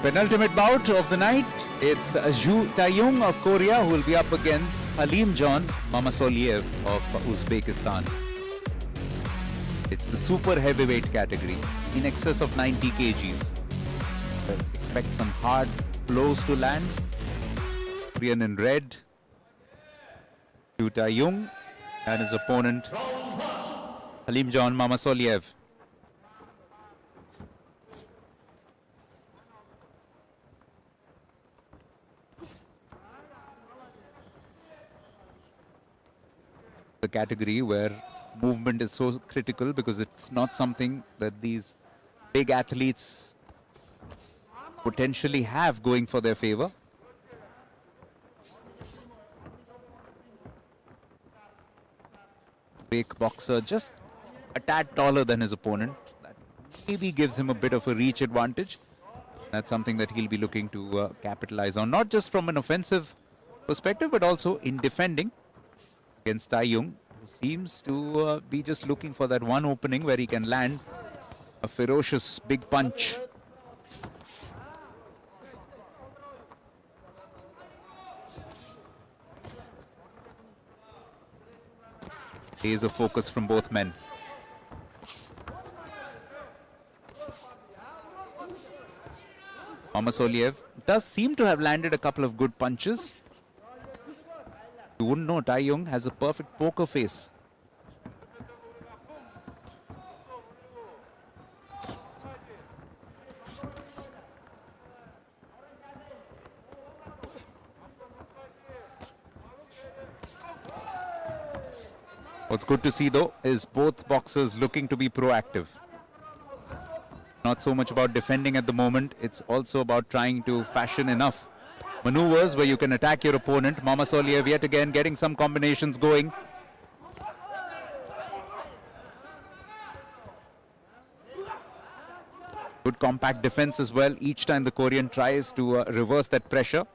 Penultimate bout of the night. It's Taeung of Korea who will be up against Khalimjon Mamasoliev of Uzbekistan. It's the super heavyweight category, in excess of 90 kgs. Expect some hard blows to land. Korean in red, Taeung, and his opponent Khalimjon Mamasoliev. The category where movement is so critical because it's not something that these big athletes potentially have going for their favor. Big boxer, just a tad taller than his opponent. That maybe gives him a bit of a reach advantage. That's something that he'll be looking to capitalize on, not just from an offensive perspective, but also in defending against Taeung, who seems to be just looking for that one opening where he can land a ferocious big punch. Days of focus from both men. Mamasoliev does seem to have landed a couple of good punches. You wouldn't know, Taeung has a perfect poker face. What's good to see though is both boxers looking to be proactive. Not so much about defending at the moment, it's also about trying to fashion enough maneuvers where you can attack your opponent. Mamasoliev yet again getting some combinations going. Good compact defense as well. Each time the Korean tries to reverse that pressure.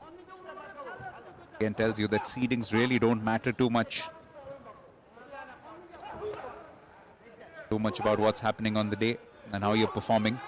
Again tells you that seedings really don't matter too much. Too much about what's happening on the day and how you're performing.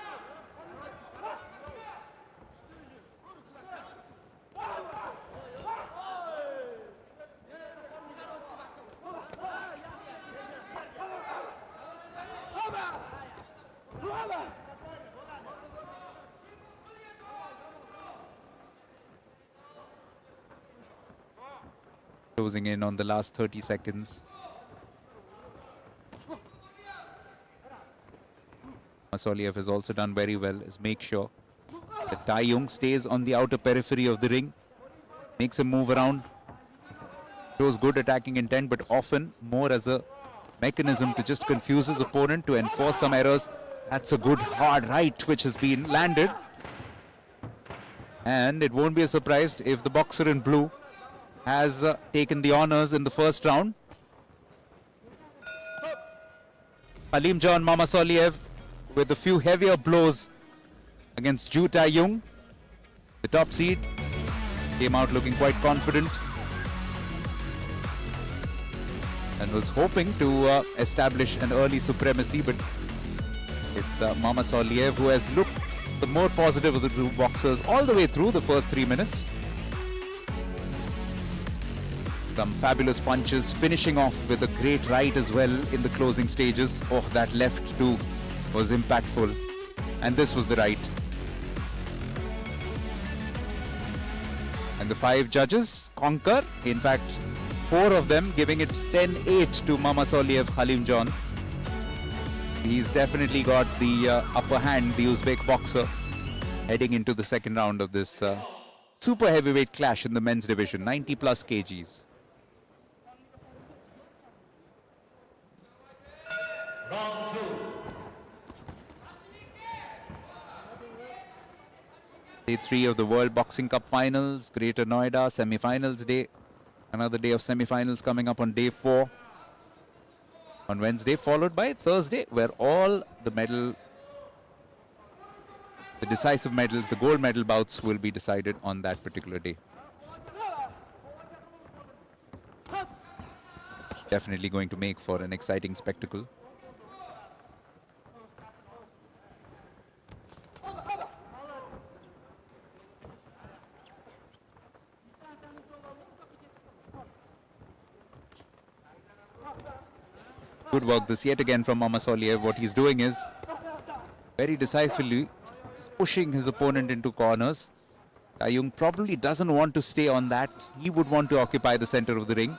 Closing in on the last 30 seconds. Mamasoliev has also done very well, is make sure that Taeung stays on the outer periphery of the ring, makes him move around, shows good attacking intent, but often more as a mechanism to just confuse his opponent, to enforce some errors. That's a good hard right which has been landed. And it won't be a surprise if the boxer in blue has taken the honors in the first round. Khalimjon Mamasoliev with a few heavier blows against Taeung. The top seed came out looking quite confident and was hoping to establish an early supremacy, but it's Mamasoliev who has looked the more positive of the two boxers all the way through the first 3 minutes. Some fabulous punches, finishing off with a great right as well in the closing stages. Oh, that left too was impactful, and this was the right. And the 5 judges concur, in fact 4 of them giving it 10-8 to Mamasoliev Khalimjon. He's definitely got the upper hand, the Uzbek boxer, heading into the second round of this super heavyweight clash in the men's division, 90+ kgs. Round 2. Day 3 of the World Boxing Cup Finals, Greater Noida, semi-finals day. Another day of semi-finals coming up on day 4 on Wednesday, followed by Thursday, where all the decisive medals, the gold medal bouts will be decided on that particular day. Definitely going to make for an exciting spectacle. Good work this yet again from Mamasoliev. What he's doing is very decisively just pushing his opponent into corners. Taeung probably doesn't want to stay on that. He would want to occupy the center of the ring.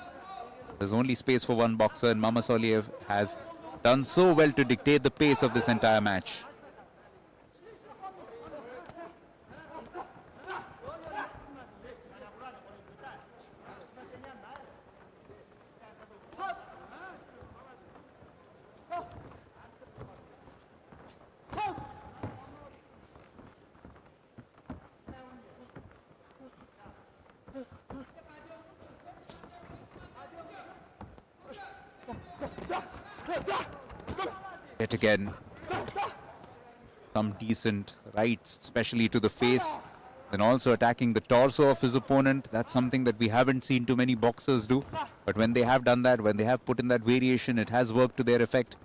There's only space for one boxer, and Mamasoliev has done so well to dictate the pace of this entire match. Yet again, some decent rights, especially to the face, and also attacking the torso of his opponent. That's something that we haven't seen too many boxers do. But when they have done that, when they have put in that variation, it has worked to their effect.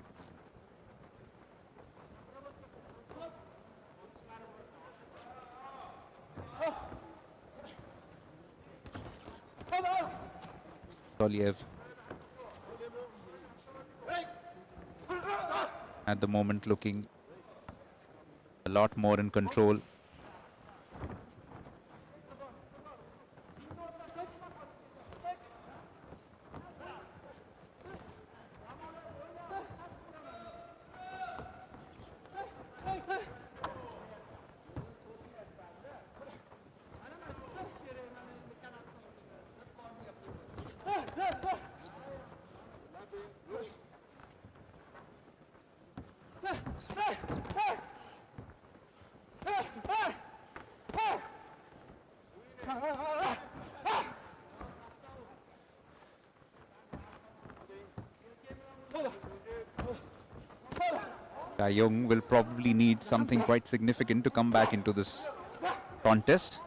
Mamasoliev at the moment looking a lot more in control. Taeung will probably need something quite significant to come back into this contest,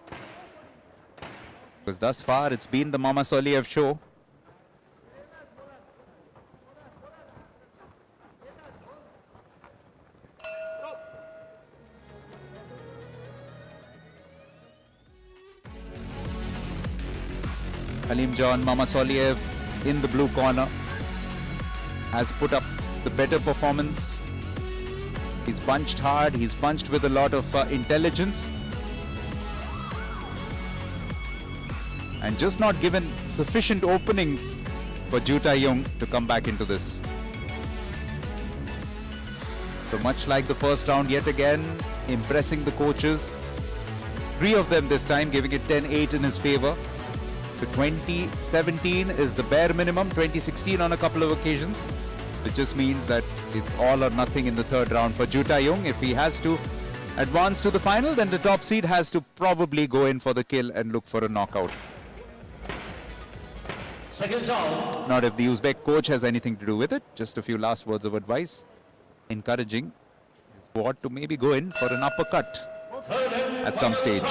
because thus far it's been the Mamasoliev show. Khalimjon, Mamasoliev in the blue corner, has put up the better performance. He's punched hard, he's punched with a lot of intelligence, and just not given sufficient openings for Taeung to come back into this. So much like the first round, yet again impressing the coaches. 3 of them this time, giving it 10-8 in his favor. So 2017 is the bare minimum, 2016 on a couple of occasions. It just means that it's all or nothing in the third round for Taeung. If he has to advance to the final, then the top seed has to probably go in for the kill and look for a knockout. Second round. Not if the Uzbek coach has anything to do with it. Just a few last words of advice, encouraging his squad to maybe go in for an uppercut at some stage.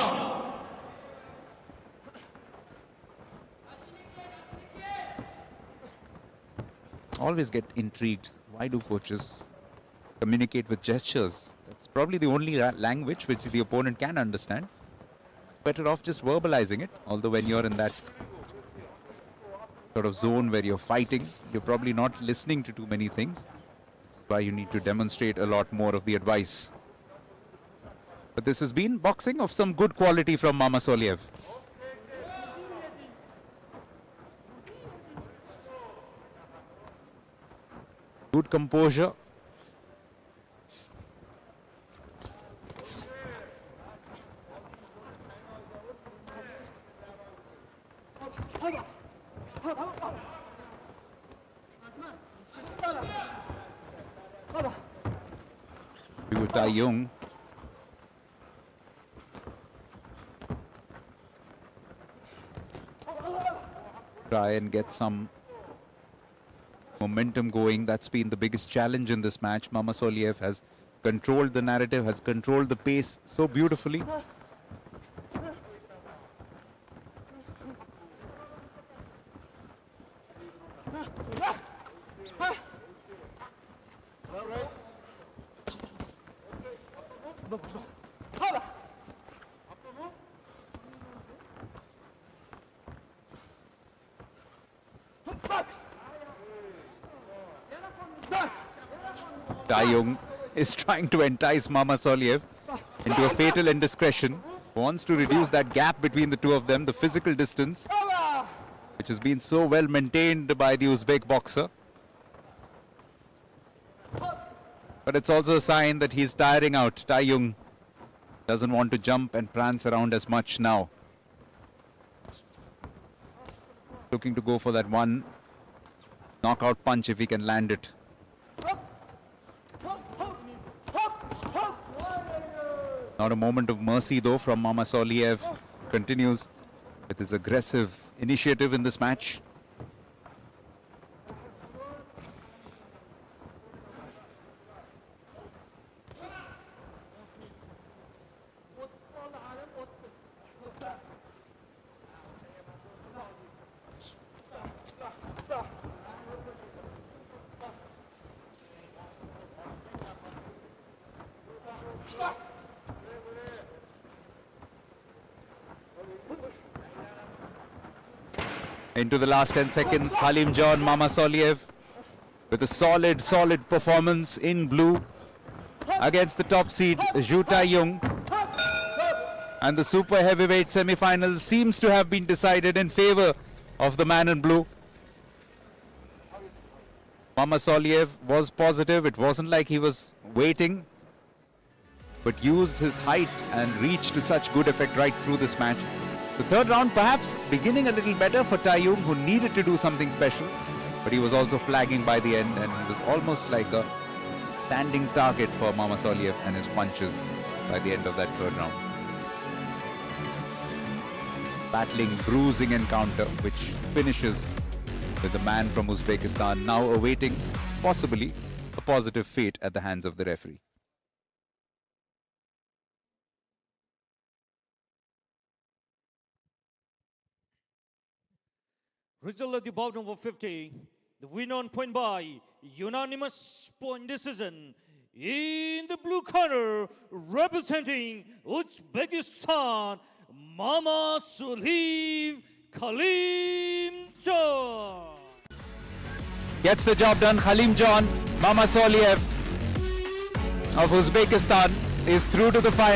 Always get intrigued. Why do coaches communicate with gestures? That's probably the only language which the opponent can understand. Better off just verbalizing it. Although when you're in that sort of zone where you're fighting, you're probably not listening to too many things. Which is why you need to demonstrate a lot more of the advice. But this has been boxing of some good quality from Mamasoliev. Good composure. Taeung try and get some momentum going. That's been the biggest challenge in this match. Mamasoliev has controlled the narrative, has controlled the pace so beautifully. Taeung is trying to entice Mamasoliev into a fatal indiscretion. Wants to reduce that gap between the two of them, the physical distance, which has been so well maintained by the Uzbek boxer. But it's also a sign that he's tiring out. Taeung doesn't want to jump and prance around as much now. Looking to go for that one knockout punch if he can land it. Not a moment of mercy though from Mamasoliev. Continues with his aggressive initiative in this match. Into the last 10 seconds, Khalimjon, Mamasoliev with a solid performance in blue against the top seed, Taeung. And the super heavyweight semi-final seems to have been decided in favor of the man in blue. Mamasoliev was positive. It wasn't like he was waiting, but used his height and reach to such good effect right through this match. The third round perhaps beginning a little better for Taeung, who needed to do something special, but he was also flagging by the end, and it was almost like a standing target for Mamasoliev and his punches by the end of that third round. Battling, bruising encounter, which finishes with the man from Uzbekistan now awaiting possibly a positive fate at the hands of the referee. Result of the bout number 50, the winner on point by unanimous point decision. In the blue corner, representing Uzbekistan, Mamasoliev Khalimjon. Gets the job done. Khalimjon, Mamasoliev of Uzbekistan is through to the final.